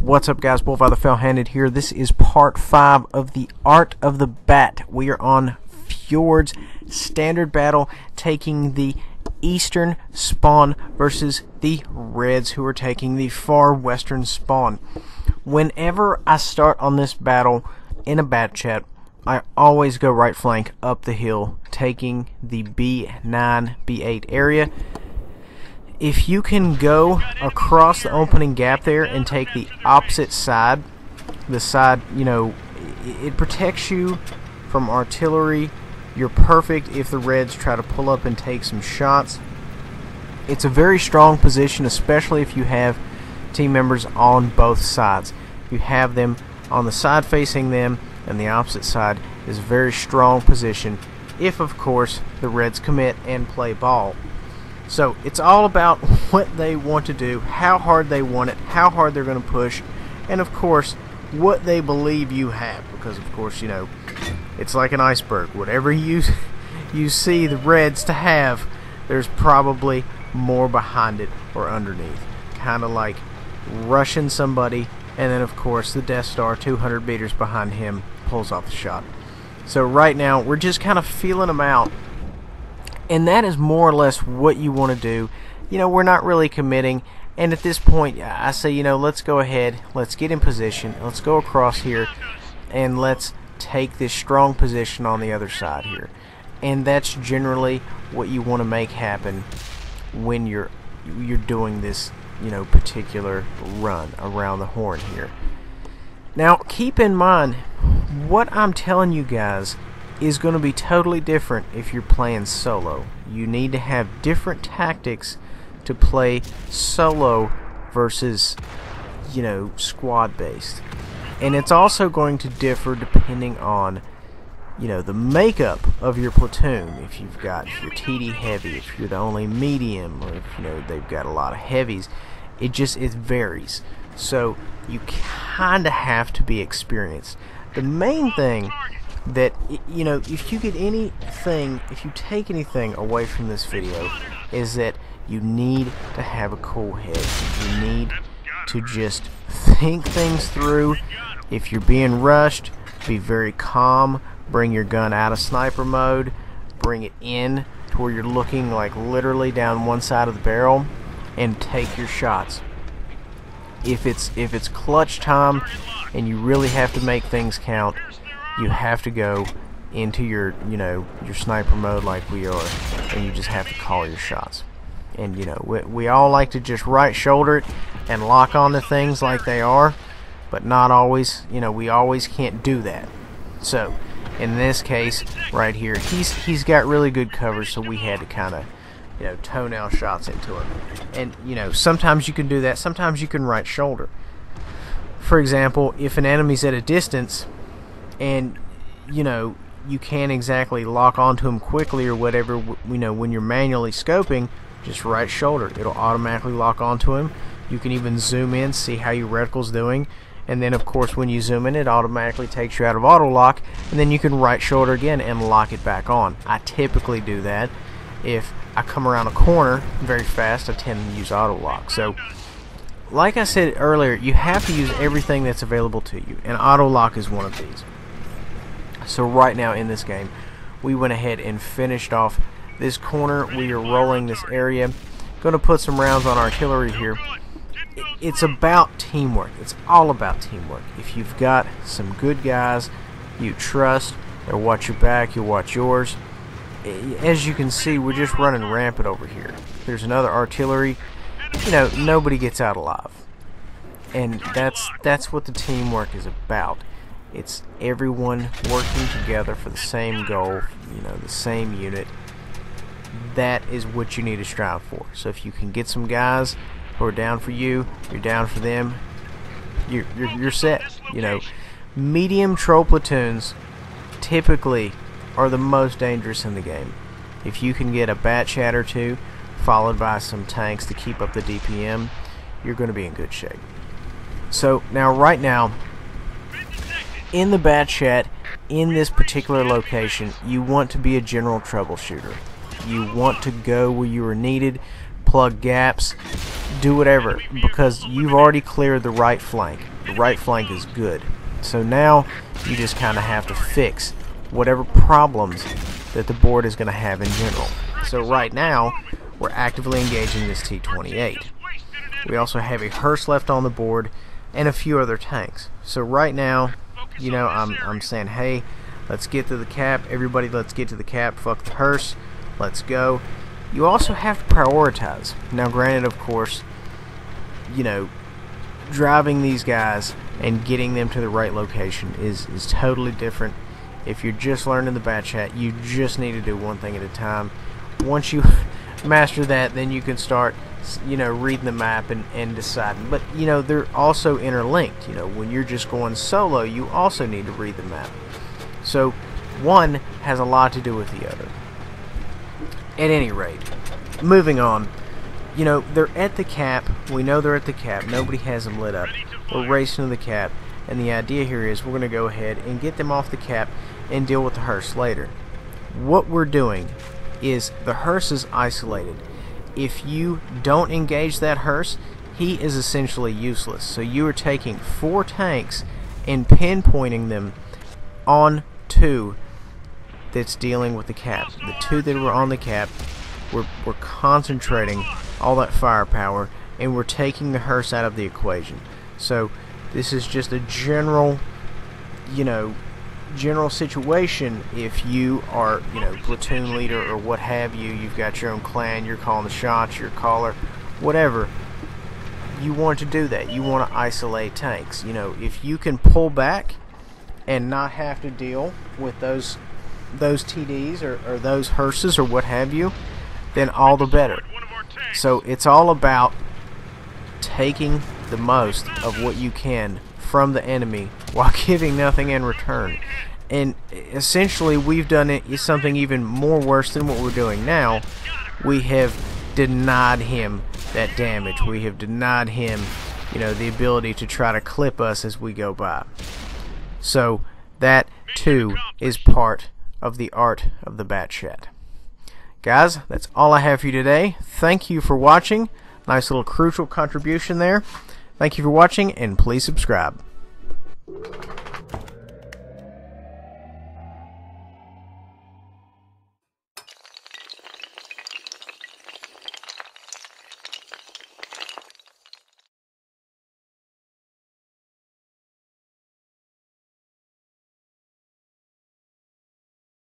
What's up, guys? Wolf the Fell-Handed here. This is part 5 of the Art of the Bat. We are on Fjord's standard battle, taking the eastern spawn versus the Reds, who are taking the far western spawn. Whenever I start on this battle in a bat chat, I always go right flank up the hill, taking the B9, B8 area. If you can go across the opening gap there and take the opposite side, the side, it protects you from artillery. You're perfect if the Reds try to pull up and take some shots. It's a very strong position, especially if you have team members on both sides. You have them on the side facing them, and the opposite side is a very strong position if, of course, the Reds commit and play ball. So it's all about what they want to do, how hard they want it, how hard they're going to push, and of course what they believe you have, because of course, it's like an iceberg. Whatever you see the Reds to have, there's probably more behind it or underneath. Kind of like rushing somebody, and then of course the Death Star 200 meters behind him pulls off the shot. So right now we're just kind of feeling them out. And that is more or less what you want to do. We're not really committing. And at this point, I say, let's go ahead. Let's get in position. Let's go across here. And let's take this strong position on the other side here. And that's generally what you want to make happen when you're doing this, particular run around the horn here. Now, keep in mind, what I'm telling you guys is going to be totally different if you're playing solo. You need to have different tactics to play solo versus, squad based. And it's also going to differ depending on, the makeup of your platoon. If you're TD heavy, if you're the only medium, or if they've got a lot of heavies, it varies. So you kind of have to be experienced. The main thing that, if you take anything away from this video, is that you need to have a cool head. You need to just think things through. If you're being rushed, be very calm. Bring your gun out of sniper mode. Bring it in to where you're looking like literally down one side of the barrel, and take your shots. If it's clutch time and you really have to make things count, you have to go into your sniper mode like we are, and you just have to call your shots. And we all like to just right shoulder it and lock onto things like they are, but not always. We always can't do that. So in this case right here, he's got really good cover, so we had to kind of toenail shots into him. And sometimes you can do that, sometimes you can right shoulder. For example, if an enemy's at a distance and you can't exactly lock onto him quickly or whatever, when you're manually scoping, just right shoulder, it'll automatically lock onto him. You can even zoom in, see how your reticle's doing, and then of course when you zoom in, it automatically takes you out of auto lock, and then you can right shoulder again and lock it back on. I typically do that. If I come around a corner very fast, I tend to use auto lock. So like I said earlier, you have to use everything that's available to you, and auto lock is one of these. So right now in this game, we went ahead and finished off this corner. We are rolling this area. Going to put some rounds on artillery here. It's about teamwork. It's all about teamwork. If you've got some good guys you trust, they'll watch your back, you'll watch yours. As you can see, we're just running rampant over here. There's another artillery. Nobody gets out alive. And that's what the teamwork is about. It's everyone working together for the same goal, the same unit. That is what you need to strive for. So if you can get some guys who are down for you, you're down for them, you're set. Medium troll platoons typically are the most dangerous in the game. If you can get a bat chat or two, followed by some tanks to keep up the DPM, you're going to be in good shape. So now, right now, in the bat chat, in this particular location, you want to be a general troubleshooter. You want to go where you are needed, plug gaps, do whatever, because you've already cleared the right flank. the right flank is good. So now you just kind of have to fix whatever problems that the board is going to have in general. So right now we're actively engaging this T-28. We also have a hearse left on the board and a few other tanks. So right now, you know, I'm saying, hey, let's get to the cap. Everybody, let's get to the cap. Fuck the hearse. Let's go. You also have to prioritize. Now, granted, of course, you know, driving these guys and getting them to the right location is totally different. If you're just learning the bat chat, you just need to do one thing at a time. Once you master that, then you can start, you know, reading the map and deciding. But, you know, they're also interlinked. You know, when you're just going solo, you also need to read the map. So one has a lot to do with the other. At any rate, moving on. You know, they're at the cap. We know they're at the cap. Nobody has them lit up. We're racing to the cap. And the idea here is we're going to go ahead and get them off the cap and deal with the hearse later. What we're doing is the hearse is isolated. If you don't engage that hearse, he is essentially useless. So you are taking 4 tanks and pinpointing them on 2 that's dealing with the cap. The 2 that were on the cap, we're concentrating all that firepower, and we're taking the hearse out of the equation. So this is just a general, you know, general situation. If you are, you know, platoon leader or what have you, you've got your own clan, you're calling the shots, you're a caller, whatever, you want to do that. You want to isolate tanks. You know, if you can pull back and not have to deal with those TDs or those hearses or what have you, then all the better. So it's all about taking the most of what you can from the enemy while giving nothing in return. And essentially we've done something even more worse than what we're doing now. We have denied him that damage. We have denied him, you know, the ability to try to clip us as we go by. So that too is part of the art of the bat chat. Guys, that's all I have for you today. Thank you for watching. Nice little crucial contribution there. Thank you for watching, and please subscribe.